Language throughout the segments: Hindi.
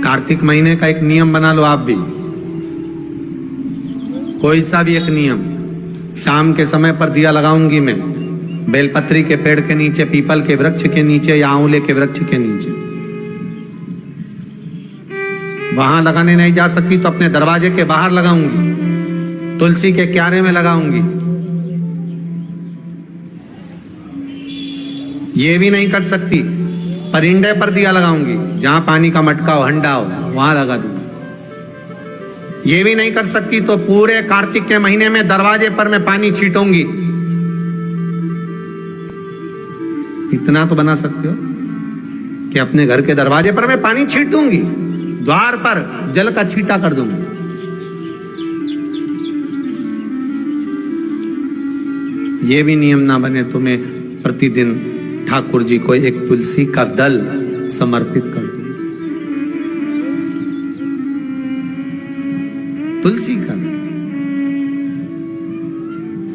कार्तिक महीने का एक नियम बना लो आप भी, कोई सा भी एक नियम। शाम के समय पर दिया लगाऊंगी मैं बेलपत्री के पेड़ के नीचे, पीपल के वृक्ष के नीचे या आंवले के वृक्ष के नीचे। वहां लगाने नहीं जा सकती तो अपने दरवाजे के बाहर लगाऊंगी, तुलसी के क्यारे में लगाऊंगी। ये भी नहीं कर सकती, परिंदे पर दिया लगाऊंगी, जहां पानी का मटका हो, हंडा हो, वहां लगा दूंगी। ये भी नहीं कर सकती तो पूरे कार्तिक के महीने में दरवाजे पर मैं पानी छीटूंगी। इतना तो बना सकते हो कि अपने घर के दरवाजे पर मैं पानी छीट दूंगी, द्वार पर जल का छींटा कर दूंगी। ये भी नियम ना बने तो मैं प्रतिदिन ठाकुर जी को एक तुलसी का दल समर्पित कर दूं। तुलसी का दल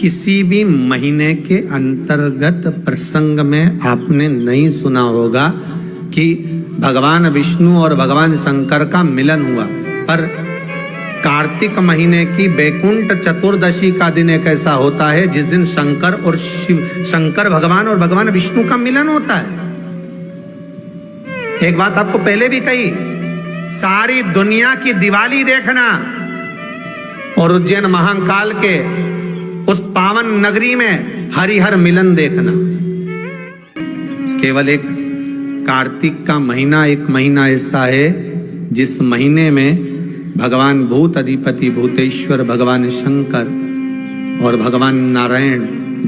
किसी भी महीने के अंतर्गत प्रसंग में आपने नहीं सुना होगा कि भगवान विष्णु और भगवान शंकर का मिलन हुआ, पर कार्तिक महीने की बैकुंठ चतुर्दशी का दिन एक ऐसा होता है जिस दिन शंकर और शिव, शंकर भगवान और भगवान विष्णु का मिलन होता है। एक बात आपको पहले भी कही, सारी दुनिया की दिवाली देखना और उज्जैन महाकाल के उस पावन नगरी में हरिहर मिलन देखना। केवल एक कार्तिक का महीना, एक महीना ऐसा है जिस महीने में भगवान भूत अधिपति भूतेश्वर भगवान शंकर और भगवान नारायण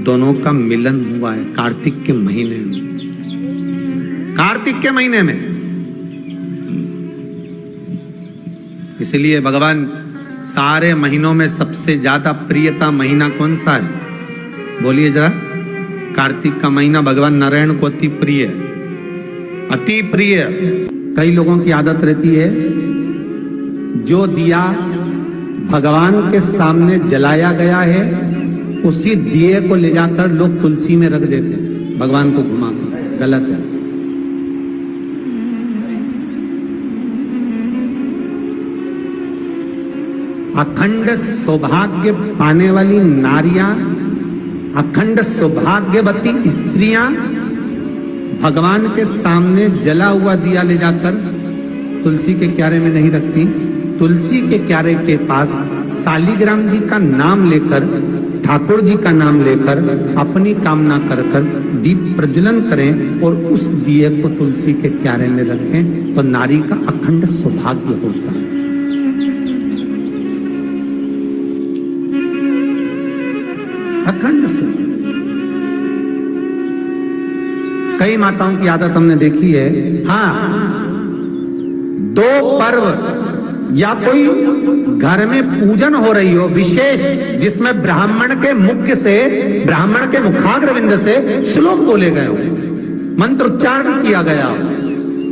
दोनों का मिलन हुआ है कार्तिक के महीने में। कार्तिक के महीने में इसलिए भगवान सारे महीनों में सबसे ज्यादा प्रियता महीना कौन सा है? बोलिए जरा। कार्तिक का महीना भगवान नारायण को अति प्रिय है, अति प्रिय। कई लोगों की आदत रहती है जो दिया भगवान के सामने जलाया गया है उसी दिए को ले जाकर लोग तुलसी में रख देते हैं, भगवान को घुमाकर। गलत है। अखंड सौभाग्य पाने वाली नारियां, अखंड सौभाग्यवती स्त्रियां भगवान के सामने जला हुआ दिया ले जाकर तुलसी के क्यारे में नहीं रखती। तुलसी के क्यारे के पास शालिग्राम जी का नाम लेकर, ठाकुर जी का नाम लेकर अपनी कामना कर कर दीप प्रज्वलन करें और उस दिए को तुलसी के क्यारे में रखें तो नारी का अखंड सौभाग्य होता है। अखंड सौभाग्य। कई माताओं की आदत हमने देखी है, हाँ, दो पर्व या कोई घर में पूजन हो रही हो विशेष, जिसमें ब्राह्मण के मुख से, ब्राह्मण के मुखाग्रविंद से श्लोक बोले गए हो, मंत्र उच्चारण किया गया हो,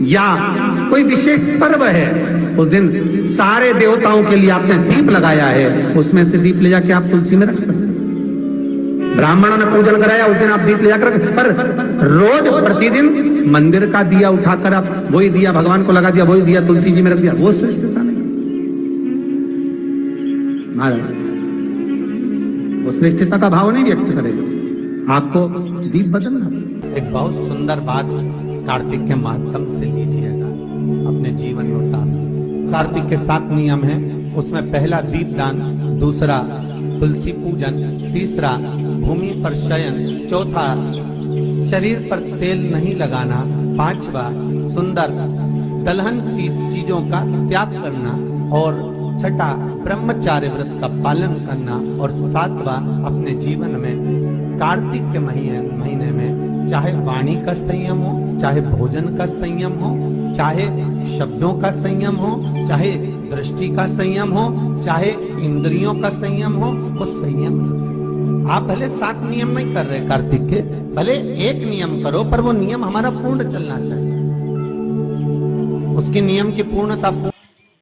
या कोई विशेष पर्व है, उस दिन सारे देवताओं के लिए आपने दीप लगाया है, उसमें से दीप ले जाके आप तुलसी में रख सकते। ब्राह्मणों ने पूजन कराया, उस दिन आप दीप ले जाकर, पर रोज प्रतिदिन मंदिर का दिया उठाकर आप वही दिया भगवान को लगा दिया, वही दिया तुलसी जी में रख दिया, वो श्रेष्ठता नहीं। वो श्रेष्ठता का भाव नहीं व्यक्त करेगा, आपको दीप बदलना। एक बहुत सुंदर बात कार्तिक के माध्यम से लीजिएगा अपने जीवन में उतार। कार्तिक के 7 नियम हैं, उसमें पहला दीपदान, दूसरा तुलसी पूजन, तीसरा भूमि पर शयन, चौथा शरीर पर तेल नहीं लगाना, पांचवा सुंदर दलहन की चीजों का त्याग करना, और छठा ब्रह्मचार्य व्रत का पालन करना, और सातवां अपने जीवन में कार्तिक के महीने में चाहे वाणी का संयम हो, चाहे भोजन का संयम हो, चाहे शब्दों का संयम हो, चाहे दृष्टि का संयम हो, चाहे इंद्रियों का संयम हो, वो संयम। आप भले 7 नियम नहीं कर रहे कार्तिक के, भले एक नियम करो, पर वो नियम हमारा पूर्ण चलना चाहिए, उसके नियम की पूर्णता